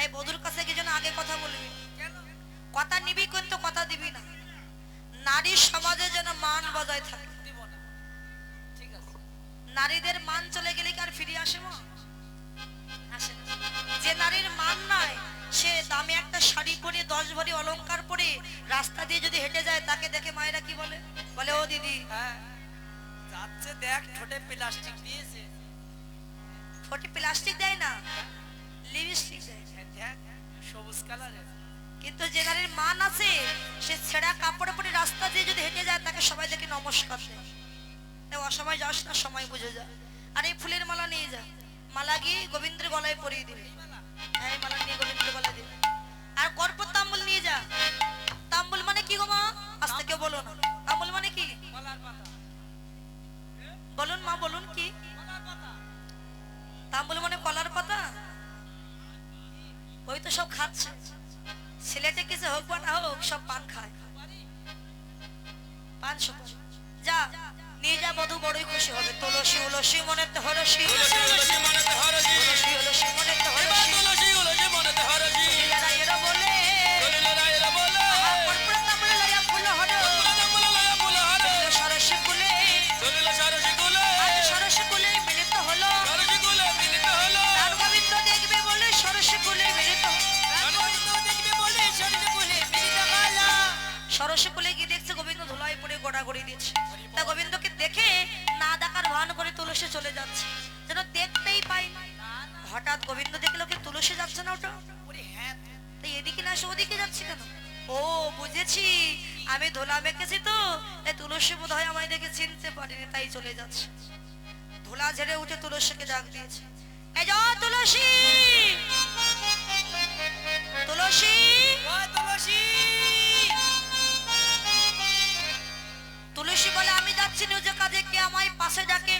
এই বধুর কাছে কি যেন আগে কথা বলবি, কথা নিবি কিন্তু কথা দিবি না। নারী সমাজে যেন মান বজায় থাকে। নারীদের মান চলে গেলে কি আর ফিরে আসে মা? আসে না। যে নারীর মান নাই সে দামি একটা শাড়ি পরে 10 ভরি অলংকার পরে রাস্তা দিয়ে যদি হেঁটে যায় তাকে দেখে মায়েরা কি বলে? বলে ও দিদি যাচ্ছে দেখ ঠোঁটে প্লাস্টিক দিয়েছে। ঠোঁটে প্লাস্টিক দেয় না, লিপস্টিক দেয়, দেখ সবুজ কালারের। কিন্তু যে নারীর মান আছে সে ছেঁড়া কাপড়ে পরে রাস্তা দিয়ে যদি হেঁটে যায় তাকে সবাই দেখে নমস্কার দেয়। তাই অসময় যাস না, সময় বুঝে যা। আর এই ফুলের মালা নিয়ে যা, মালা গিয়ে গোবিন্দের গলায় পরিয়ে দিবে। এই মালা নিয়ে গোবিন্দের গলায় দিবে। আর গর্ভর তাম্বুল নিয়ে যা। তাম্বুল মানে কি গো মা? আজ থেকে বলো না। তাম্বুল মানে কি? বলুন মা, বলুন কি? তাম্বুল মানে কলার পাতা। ওই তো সব খাচ্ছে, ছেলেটা কিছু হোক বা না হোক সব পান খায়, পান সুপারি। যা নিয়ে যা, বধূ বড়ই খুশি হবে। তুলসী উলসী মনেতে হরসী, তুলসী উলসী মনেতে হরসী, তুলসী উলসী মনেতে হরসী, তুলসী উলসী মনেতে হরসী। লীলা এরা বলে, লীলা এরা বলে, কর্পূর তাম্বুল লয়া ফুল হর, কর্পূর তাম্বুল লয়া ফুল হর। তুলিল সরসী কুলে, তুলিল সরসী কুলে, আজ সরসী কুলে মিলিত হলো, সরসী কুলে মিলিত হলো। প্রাণ গোবিন্দ দেখবে বলে সরসী কুলে মিলিত, প্রাণ গোবিন্দ দেখবে বলে সরসী কুলে মিলিত হলো। সরসী কুলে গিয়ে দেখছে গোবিন্দ ধুলাই পড়ে গোড়াগড়ি দিচ্ছে। তা গোবিন্দকে দেখে না দেখার ভান করে তুলসী চলে যাচ্ছে, যেন দেখতেই পাই। হঠাৎ গোবিন্দ দেখলো কি তুলসী যাচ্ছে না, ওটা তাই এদিকে না এসে ওদিকে যাচ্ছে কেন? ও বুঝেছি, আমি ধোলা মেখেছি তো তাই তুলসী বোধ হয় আমায় দেখে চিনতে পারিনি, তাই চলে যাচ্ছে। ধোলা ঝেড়ে উঠে তুলসীকে ডাক দিয়েছে, এই যা তুলসী, তুলসী, তুলসী। তুলসী বলে আমি যাচ্ছি নিজ কাজে, কে আমায় পাশে ডাকে?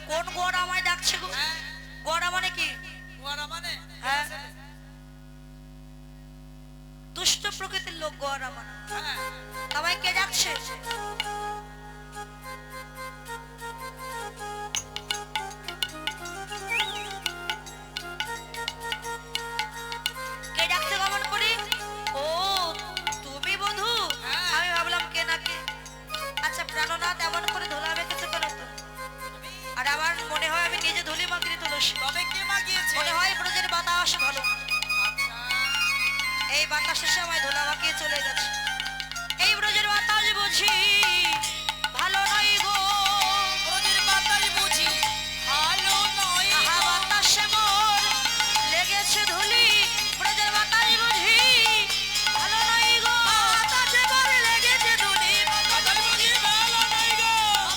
কোন গোয়ারা আমায় ডাকছে গো? গোয়ারা মানে কি? গোয়ারা মানে হ্যাঁ, দুষ্ট প্রকৃতির লোক গোয়ারা মানে। আমায় কে ডাকছে? কে ডাকতে গমন করি? ও তুমি বধূ? আমি ভাবলাম কে নাকি। আচ্ছা প্রাণনাথ এমন করে ধোলা মেখেছে কেন তো? আর আমার মনে হয় আমি নিজে ধুলি মাগিনি তুলসী। তবে কে মাগিয়েছে? মনে হয় ব্রজের বাতাস ভালো, এই বাতাসের সময় ধোলা মাখিয়ে চলে গেছে। এই ব্রজের বাতাস বুঝি ভালো নয় গো, ব্রজের বাতাস বুঝি ভালো নয়। আহা বাতাসে মোর লেগেছে ধুলি, ব্রজের বাতাস বুঝি ভালো নয় গো, বাতাসে মোর লেগেছে ধুলি, বাতাস বুঝি ভালো নয় গো,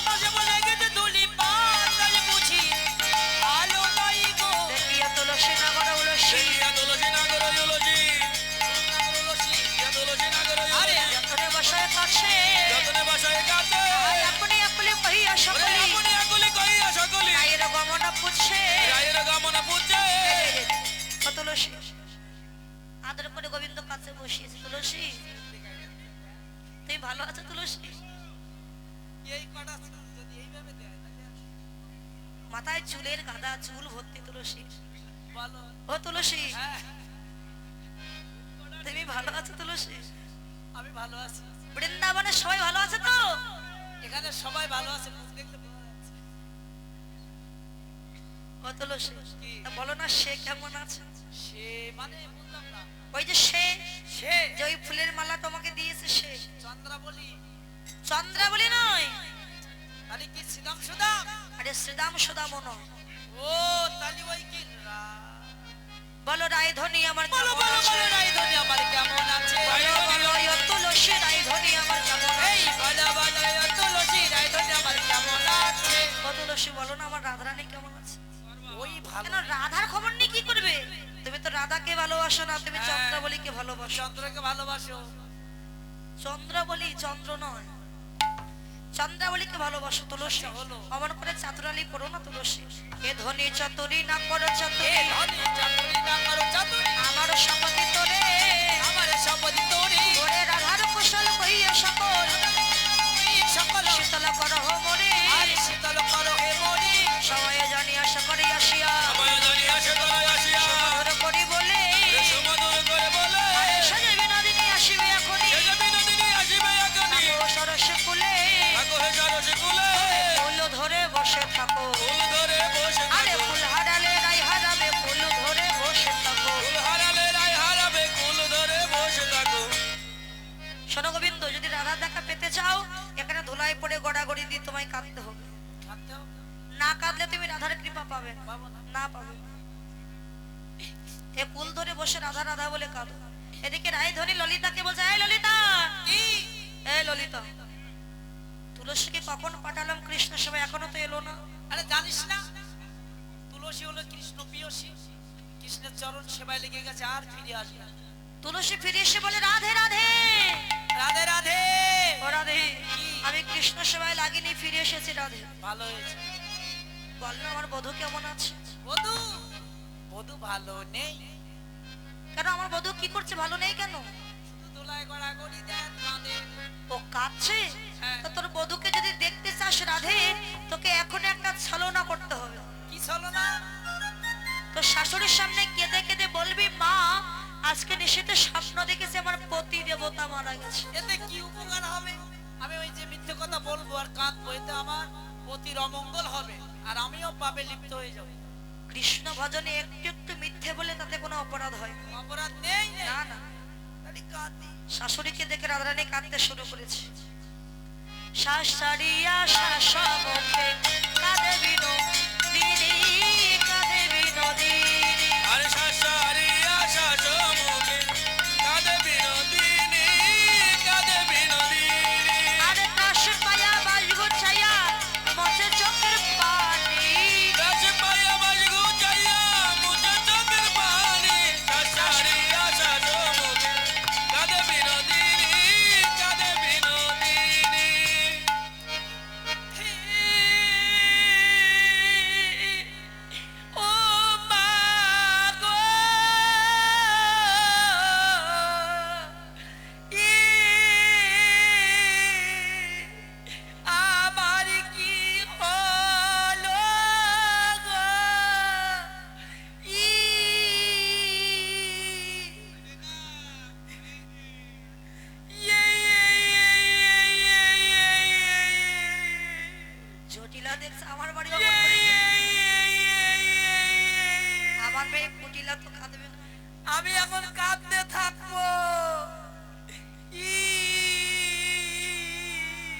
বাতাসে মোর লেগেছে ধুলি, বাতাস বুঝি ভালো নয় গো। দেখিয়া তুলসী নাগর উলসী, দেখিয়া তুলসী নাগর উলসী, তুলসী তুলসী নাগর আরে যতনে বসায় কাছে, যতনে বসায় কাছে, আপনি আপনি কহিয়া সকলি, আপনি আকুলি কইয়া সকলি, রায়ের গমন পুচ্ছে, রায়ের গমন পুচ্ছে। ও তুলসী আদর করে গোবিন্দ কাছে বসিয়েছে। তুলসী তুমি ভালো আছো? তুলসী এই কটা যদি এইভাবে দেয় তাহলে মাথায় চুলের গাদা, চুল ভর্তি তুলসী। ভালো। ও তুলসী হ্যাঁ তুমি ভালো আছো? তুলসী আমি ভালো আছি, বৃন্দাবনে সবাই ভালো আছে তো? এখানে সবাই ভালো আছে, মুখ দেখলে বোঝা যাচ্ছে। ও তুলসী তা বলো না সে কেমন আছে? সে মানে বুঝলাম না। ওই যে সে, সে যে ওই ফুলের মালা তোমাকে দিয়েছে সে। চন্দ্রাবলী? চন্দ্রাবলী নয়, তাহলে কি শ্রীদাম সুদাম? আরে শ্রীদাম সুদাম নয়। ও তালি ওই কি বলো রায়ধনী আমার বলো কেমন বলো আছে? বলো রায়ধনী আমার কেমন আছে? বলো বলো ও তুলসী রায়ধনী আমার কেমন এই আছে? বলো বলো ও তুলসী রায়ধনী আমার কেমন আছে? ও তুলসী বলো না আমার রাধারানী কেমন আছে? ওই ভালো। কেন রাধার খবর নিয়ে কি করবে? তুমি তো রাধাকে ভালোবাসো না, তুমি হ্যাঁ। চন্দ্রাবলীকে ভালোবাসো। চন্দ্রকে ভালোবাসো। চন্দ্রাবলী চন্দ্র নয়, চন্দ্রাবলীকে ভালোবাসো তুলসী। হলো। অমন করে চাতুরালি করো না তুলসী। এ ধনী চতুরি না করো এ চতুরি, ধনী চাতুরি না করো চাতুরি, আমারও সম্পত্তি তোরে, আমার সম্পত্তি তোরে, ওরে রাধার কুশল কহিয়া সকল, সকল শীতল করহ মোরে, আর শীতল করো হে মরি, সময়ে জানিয়া সকলে আসিয়া, সময় ধরিয়া সকল আসিয়া, সুমধুর করি বলে, দিদি তোমায় কাঁদতে হবে, কাঁদতে হবে? না কাঁদলে তুমি রাধার কৃপা পাবে না। পাবো না। না পাবে না। এ কুল ধরে বসে রাধা রাধা বলে কাঁদো। এদিকে রায়ধনী ললিতাকে বলছে, এই ললিতা, কি? এই ললিতা, তুলসীকে কখন পাঠালাম কৃষ্ণ সবাই এখনো তো এলো না। আরে জানিস না, তুলসী হলো কৃষ্ণ প্রিয়সী, কৃষ্ণের চরণ সেবায় লেগে গেছে, আর ফিরে আসবে না। তুলসী ফিরে এসে বলে, রাধে রাধে। রাধে রাধে। ও রাধে, কি? আমি কৃষ্ণ সেবায় লাগিনি, ফিরে এসেছি রাধে। ভালো হয়েছে। বল না আমার বধূ কেমন আছে? বধূ, বধূ ভালো নেই। কেন আমার বধূ কি করছে, ভালো নেই কেন? শুধু দোলায় গড়াগড়ি দেন, কাঁদে। ও কাঁদছে? হ্যাঁ। তো তোর বধূকে যদি দেখতে চাস রাধে, তোকে এখন একটা ছলনা করতে হবে। কি ছলনা? তোর শাশুড়ির সামনে কেঁদে কেঁদে বলবি, মা আজকে নিশীথে স্বপ্ন দেখেছে আমার পতি দেবতা মারা গেছে। এতে কি উপকার হবে? আমি ওই যে মিথ্যে কথা বলবো আর কাঁদবো, এতে আমার পতির অমঙ্গল হবে আর আমিও পাপে লিপ্ত হয়ে যাবো। কৃষ্ণ ভজনে একটু একটু মিথ্যে বলে তাতে কোনো অপরাধ হয় না। অপরাধ নেই। না না। তাহলে কাঁদি। শাশুড়িকে দেখে রাধারানী কাঁদতে শুরু করেছে। শাশুড়িয়া শাসমুখে কাঁদে বিনোদিনী, কাঁদে বিনোদিনী। আরে শাশুড়িয়া শাসমুখে কাঁদে বিনোদিনী, কাঁদে বিনোদিনী। আরে কাশ পায়া বাজ গুছাইয়া মোছে চোখের পানি। কাশ পায়া বাজ গুছাইয়া মোছে চোখের পানি। শাশুড়িয়া শাসমুখে কাঁদে বিনোদিনী, কাঁদে বিনোদিনী। ও মা গো, আমার কি হলো গো, জটিলা দেখছে আমার বাড়ি অমন করে কি? আমার মেয়ে কুটিলা তো কাঁদবে না। আমি এখন কাঁদতে থাকবো।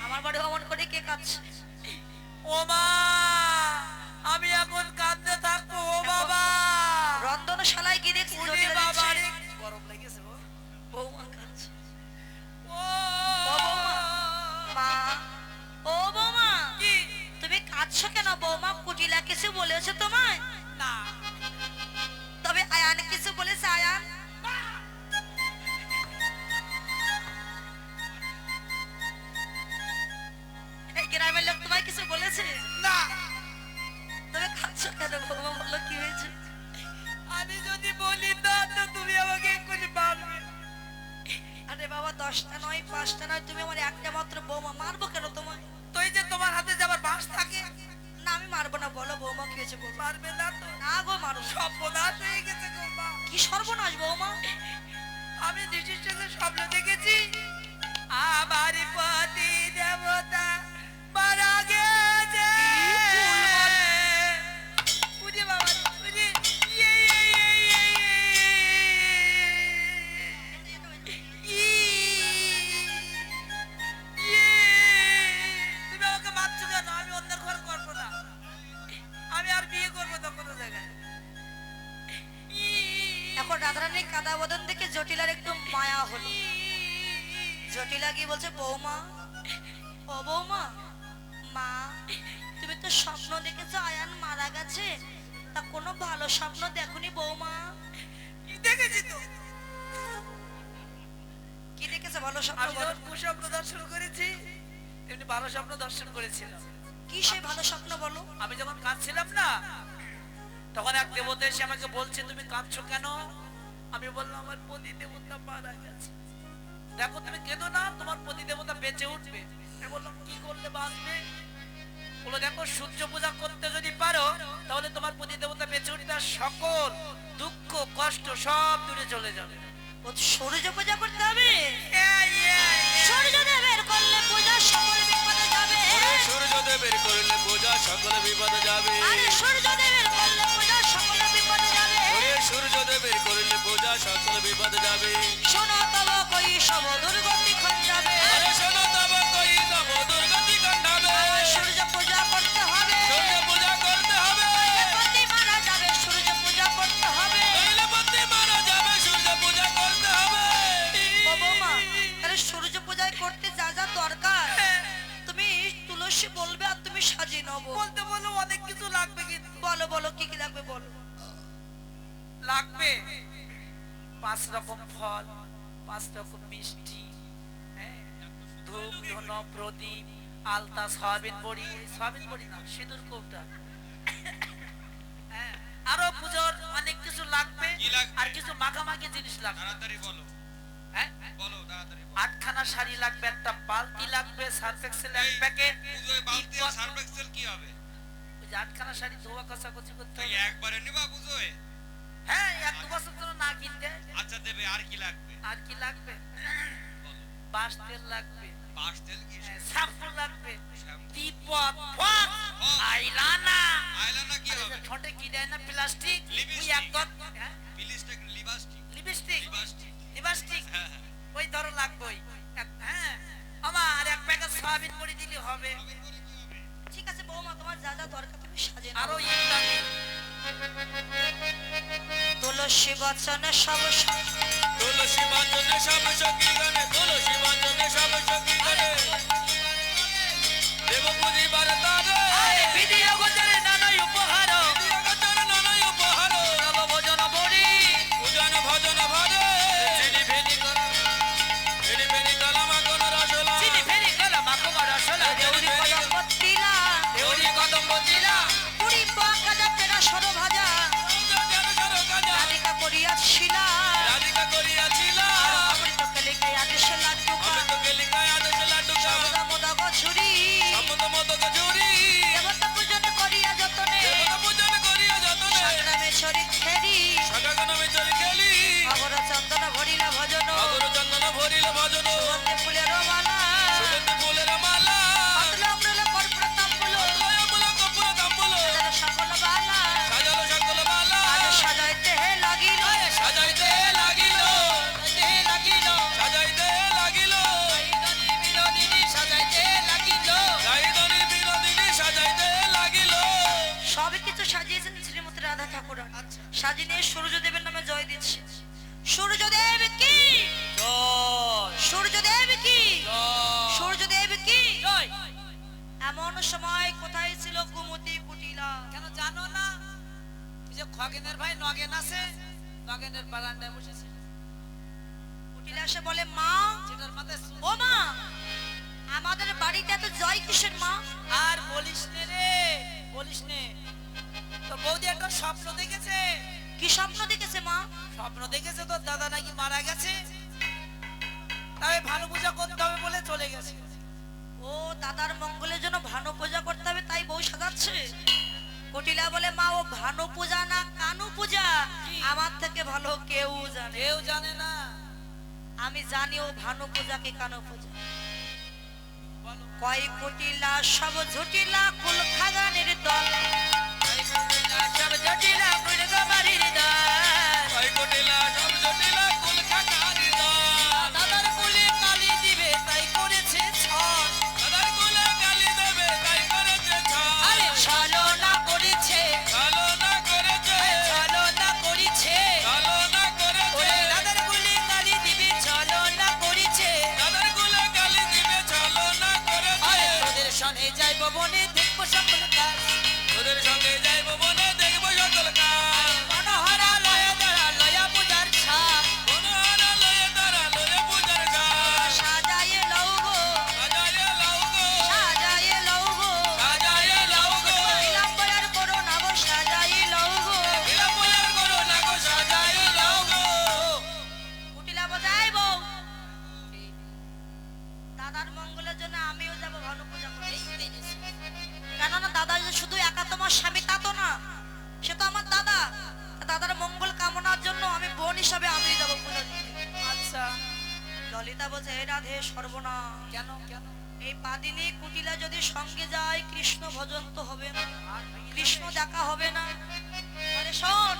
আমার বাড়ি অমন করে কে কাঁদছে? ও মা, আমি এখন কাঁদতে থাকবো। ও বাবা, রন্ধনশালায় গিয়ে দেখছি ওরে জটিলা বাবা দিচ্ছে। রে, গরম লেগেছে গো। বৌমা কাঁদছে। ও বৌমা, মা, ও বৌমা, কি? তুমি কাঁদছো কেন? বৌমা কুটিলা কিছু বলেছে তোমায়? না, তবে আয়ান কিছু বলেছে? আয়ান এই গ্রামের লোক তোমায় কিছু বলেছে? না। তবে কাঁদছো কেন বৌমা, বলো কি হয়েছে? আমি যদি বলি না তো তুমি আমাকে এক্ষুনি মারবে। আরে বাবা, 10টা নয় 5টা নয়, তুমি আমার একটা মাত্র বৌমা, মারবো কেন তোমায়? তো এই যে তোমার হাতে যে আবার বাঁশ থাকে, না আমি মারবো না, বলো বৌমা কি হয়েছে বলো। মারবে না তো? না গো, মারবো না। সর্বনাশ হয়ে গেছে গো মা। কি সর্বনাশ বৌমা? আমি নিশির সঙ্গে স্বপ্ন দেখেছি আমার পতি দেবতা মারা গেছে। উরে বাবা, উরে, ইয়ে, ইয়ে, ইয়ে, ইয়ে, ইয়ে। তুমি আমাকে মারছো কেন? আমি অন্যের ঘর করবো না, আমি আর বিয়ে করবো না কোনো জায়গায়। এখন রাধারানী কাদা বদন দেখে জটিলার একটু মায়া হলো। জটিলা কি বলছে, বৌমা, ও বৌমা, মা তুমি তো স্বপ্ন দেখেছো আয়ান মারা গেছে, তা কোনো ভালো স্বপ্ন দেখোনি বৌমা? দেখেছি তো। কি দেখেছো ভালো স্বপ্ন আমি বলো? যখন কুস্বপ্ন দর্শন করেছি এমনি ভালো স্বপ্ন দর্শন করেছিলাম। কি সেই ভালো স্বপ্ন বলো? আমি যখন কাঁদছিলাম না, তখন এক দেবতা এসে আমাকে বলছে, তুমি কাঁদছো কেন? আমি বললাম, আমার পতি দেবতা মারা গেছে। দেখো তুমি কেঁদো না, তোমার পতি দেবতা বেঁচে উঠবে। আমি বললাম, কি করলে বাঁচবে? বলো, দেখো সূর্য পূজা করতে যদি পারো তাহলে তোমার পতি দেবতা বেঁচে উঠবে আর সকল দুঃখ কষ্ট সব দূরে চলে যাবে। ও সূর্য পূজা করতে হবে? সূর্য দেবের করলে পূজা সকল বিপদে যাবে। সূর্য দেবের করলে পূজা সকল বিপদে যাবে। আরে সূর্য দেবের করলে পূজা সকল বিপদে যাবে। সূর্য দেবের করলে পূজা সকল বিপদে যাবে। শোনো তব কই সব দুর্গতি খন যাবে। শোনো তব কই তব দুর্গতি খন যাবে। লাগবে 5 রকম ফল, 5 রকম মিষ্টি, হ্যাঁ, ধূপ ধুনো প্রদীপ আলতা সয়াবিন বড়ি না সিঁদুর কৌটা, হ্যাঁ, আরো পূজোর অনেক কিছু লাগবে আর কিছু মাখামাখি জিনিস লাগবে। তাড়াতাড়ি বলো, হ্যাঁ, বলো তাড়াতাড়ি বলো। 8খানা শাড়ি লাগবে, একটা বালতি লাগবে, সার্ফ এক্সেল এক প্যাকেট। পুজোয় বালতি আর সার্ফ এক্সেল কি হবে? ওই যে 8খানা শাড়ি ধোয়া কষাকষি করতে তাই হবে। একবারে নিবা পুজোয়? হ্যাঁ, 1-2 বছর ধরে না কিনতে। আচ্ছা দেবে, আর কি লাগবে আর কি লাগবে? বলো। বাঁশ তেল লাগবে, বাস তেল কি? শ্যাম্পু লাগবে, শ্যাম্পু। টিপট, ফক, আইলানা। আইলানা কি হবে? ঠোঁটে কি দেয় না প্লাস্টিক, ওই লিপস্টিক। একদম, হ্যাঁ, lipstick, lipstick, lipstick, lipstick. Lipstick, হ্যাঁ, হ্যাঁ। ওই ধরো লাগবে ওই। হ্যাঁ, আমার এক প্যাকেট সয়াবিন বড়ি দিলে হবে। ঠিক আছে বৌমা, তোমার যা যা দরকার তুমি সাজিয়ে আরো নাও। ইত্যাদি। তুলসী বচনে সব তুলসী বাঞ্চনে সব সখী গানে, তুলসী বাঞ্চনে সব সখী গানে, দেব পুজিবার তারে, আরে ভিডিও গোচরে নানাই উপহার, দিয়া গাছার নানাই উপহার, নব ভোজন বড়ি, পূজন ভজন ভরে, চিনি ফেনি কলা, এড়ি বেনি কালামা কোন রসলা, চিনি ফেনি কলা মাখো রসলা, দেউরি কদম্ব তিলা দেউরি কদম্ব জিলা, পুরি পাকা তেরা সরো ভাজা যেন সরো কাজা, রাধিকা করিয়া শিলা রাধিকা করিয়াছিলা, অমৃত কেলিকা আদেশে লাড্ডুকা অমৃতকে লিখায় আদেশে লাড্ডুকা, সদা মোদক ঝুরি সম্মত মতকে ঝুরি, দেবতা পূজন করিয়া যতনে দেবতা পূজন করিয়া যতনে, সংগ্রামে চরিত খেরি সকাগন বিচরি খেলি, অগর চন্দন ভরিলা ভজন অগর চন্দন ভরিল ভজন, সুগন্ধে ফুলের মালা সুগন্ধি ফুলের মালা, পাতল অমৃত কর্পূর তাম্বুল লয়মূল কর্পূর তাম্বুল, সাজানো সকল বালা সাজালো সকল মালা, আজ সাজাইতে হে লাগিল সাজাইতে লাগিল, সাজাইতে লাগিল, বিনোদিনী সাজাইতে লাগিল। গাইদনি বিনোদিনী সাজাইতে লাগিল। সব কিছু সাজিয়েছেন শ্রীমতী রাধা ঠাকুর। সাজিয়ে নিয়ে সূর্যদেবের নামে জয় দিচ্ছে। সূর্যদেব কি জয় সূর্যদেব কি জয় সূর্যদেব কি জয়। এমন সময় কোথায় ছিল কুমতি কুটিলা? কেন জানো না? ওই যে খগেনের ভাই নগেন আছে, নগেনের বারান্দায় বসেছে, কুটিলা এসে বলে, মা যেটার মাথায় ও মা, আমাদের বাড়িতে এত জয় কিসের মা? আর বলিস নে রে, বলিস নে। তো বৌদি একটা স্বপ্ন দেখেছে। কি স্বপ্ন দেখেছে মা? স্বপ্ন দেখেছে তোর দাদা নাকি মারা গেছে, তবে ভানু পূজা করতে হবে বলে চলে গেছে। ও দাদার মঙ্গলের জন্য ভানু পূজা করতে হবে তাই বউ সাজাচ্ছে। কুটিলা বলে, মা ও ভানু পূজা না কানু পূজা আমার থেকে ভালো কেউ জানে। কেউ জানে না। আমি জানি ও ভানু পূজা কি কানু পূজা। বলো। কয় কুটিলা সব ঝুটিলা কুল খাগানের দল সব জটিলা কুল গমারির দল, কই কোটিলা সব জটিলা কুল খাকারি দল, দাদার কুলে কালি দিবে তাই করেছে ছল। দাদার কুলে গালি দেবে তাই করেছে আরে ছাল, ছলনা করেছে, ভালো না করেছে, ছলনা করেছে, ভালো না করেছে, ওরে দাদার কুলে কালি দিবে ছলনা করেছে। দাদার কুলে গালি দিবে ছালো না করেছে, আরে তোদের সনে যাইব বনে দেখবো সকল কাজ, তোদের সঙ্গে যাইব বনে দেখব সকল কাজ, মনোহরা লয়া দাঁড়া লয়া পূজার ছাপ, বনহারা লয়ে তারা লয়ে পূজার গাছ, সাজায়ে লও গো সাজায়ে লাও গো, সাজায়ে লও গো সাজায়ে লাও গো, বিলম্বর করো না গো সাজায়ে লও গো। বিলম্বর করো না গো, সাজায়ে লাও গো। কুটিলা বোঝাই বউ, দাদার মঙ্গলের জন্য আমিও যাব ভানু পূজা করতে। কেননা দাদা যে শুধু একা তোমার স্বামী তা তো না, সে তো আমার দাদা। দাদার মঙ্গল কামনার জন্য আমি বোন হিসাবে আমি যাব পূজা দিতে। আচ্ছা ললিতা বলছে, হে রাধে সর্বনাশ, কেন কেন? এই পাদিনী কুটিলা যদি সঙ্গে যায় কৃষ্ণ ভজন তো হবে না, কৃষ্ণ দেখা হবে না। বলে, শোন,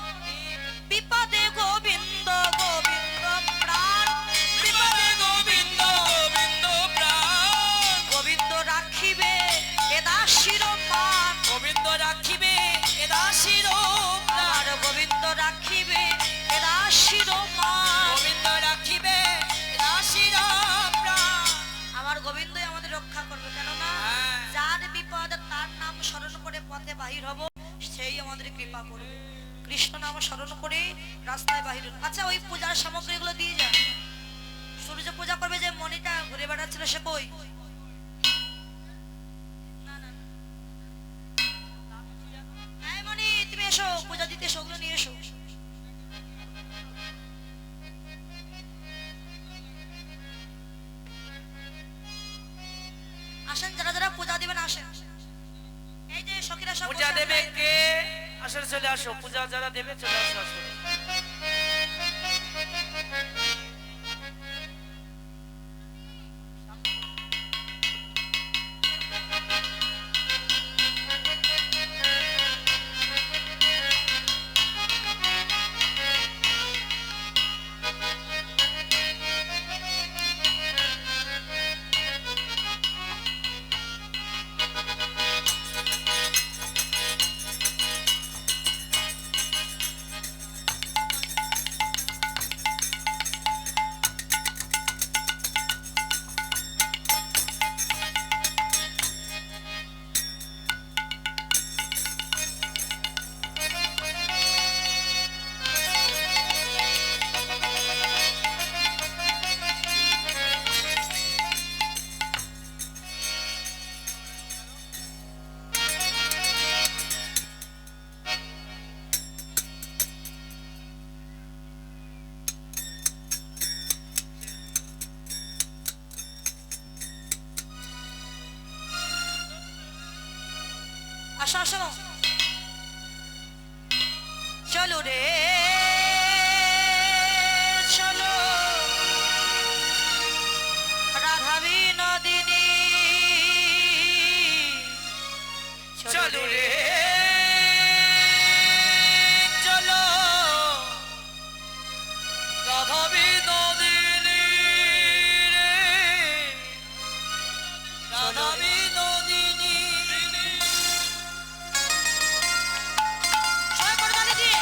বিপদে গোবিন্দ গোবিন্দ প্রাণ, বিপদে গোবিন্দ গোবিন্দ প্রাণ, গোবিন্দ রাখিবে এ দাসীর মান, গোবিন্দ রাখিবে এ দাসীর আর গোবিন্দ রাখিবে এ দাসীর মান। গোবিন্দ রাখিবে এ দাসীর প্রাণ। আমার গোবিন্দই আমাদের রক্ষা করবে, কেননা হ্যাঁ। যার বিপদ তার নাম স্মরণ করে পথে বাহির হব সেই আমাদের কৃপা করবে। কৃষ্ণ নাম স্মরণ করে রাস্তায় বাহির হন। আচ্ছা ওই পূজার সামগ্রীগুলো দিয়ে যান। সূর্য পূজা করবে যে মণিটা ঘুরে বেড়াচ্ছিল সে কই? না, না, না। এই মণি, তুমি এসো, পূজা দিতে এসো, ওগুলো নিয়ে এসো। আসেন, যারা যারা পূজা দিবেন আসেন। এই যে সখীরা সব পূজা বসে দেবে আছে। কে? আসলে চলে আসো, পূজা যারা দেবে চলে আসো আসলে। আসো আসো, চলো রে চলো, রাধা বিনোদিনী চলো রে চলো, রাধা বিনোদিনী রে, রাধা বিনোদিনী। সবাই করতালি দিয়ে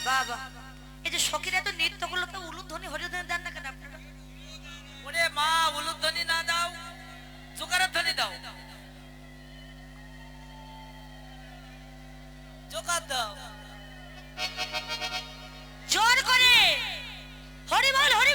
বাবা, এই যে সখীরা তো নৃত্য করলো, তো উলুধ্বনি হরিধ্বনি দেন না কেন আপনারা? ওরে মা, উলুধ্বনি না দাও, জোকারের ধ্বনি দাও। জোকার দাও। জোর করে হরি বল হরি